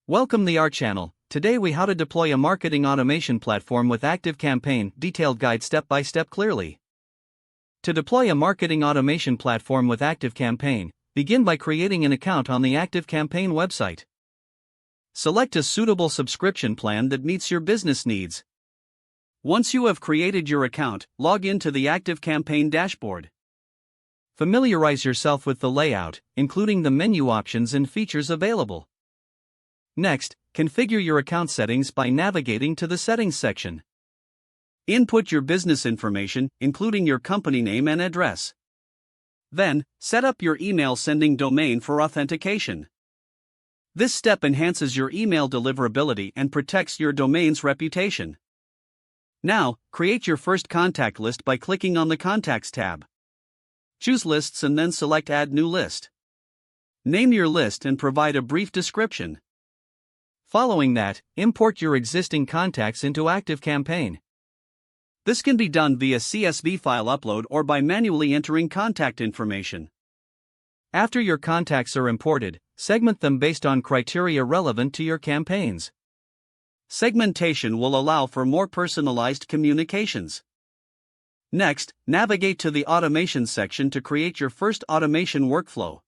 Welcome to our channel. Today we how to deploy a marketing automation platform with ActiveCampaign, detailed guide step by step clearly. To deploy a marketing automation platform with ActiveCampaign, begin by creating an account on the ActiveCampaign website. Select a suitable subscription plan that meets your business needs. Once you have created your account, log into the ActiveCampaign dashboard. Familiarize yourself with the layout, including the menu options and features available. Next, configure your account settings by navigating to the Settings section. Input your business information, including your company name and address. Then, set up your email sending domain for authentication. This step enhances your email deliverability and protects your domain's reputation. Now, create your first contact list by clicking on the Contacts tab. Choose Lists and then select Add New List. Name your list and provide a brief description. Following that, import your existing contacts into ActiveCampaign. This can be done via CSV file upload or by manually entering contact information. After your contacts are imported, segment them based on criteria relevant to your campaigns. Segmentation will allow for more personalized communications. Next, navigate to the Automation section to create your first automation workflow.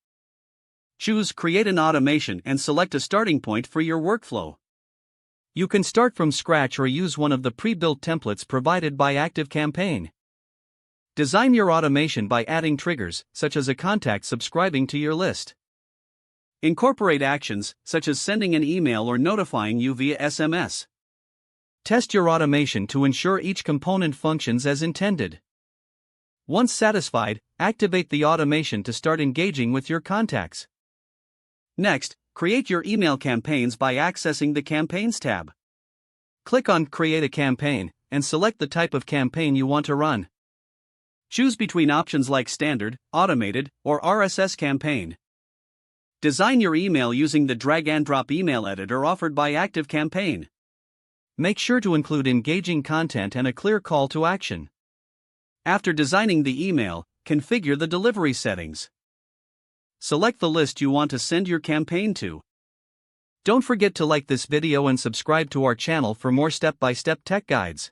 Choose Create an Automation and select a starting point for your workflow. You can start from scratch or use one of the pre-built templates provided by ActiveCampaign. Design your automation by adding triggers, such as a contact subscribing to your list. Incorporate actions, such as sending an email or notifying you via SMS. Test your automation to ensure each component functions as intended. Once satisfied, activate the automation to start engaging with your contacts. Next, create your email campaigns by accessing the Campaigns tab. Click on Create a Campaign and select the type of campaign you want to run. Choose between options like Standard, Automated, or RSS campaign. Design your email using the drag-and-drop email editor offered by ActiveCampaign. Make sure to include engaging content and a clear call to action. After designing the email, configure the delivery settings. Select the list you want to send your campaign to. Don't forget to like this video and subscribe to our channel for more step-by-step tech guides.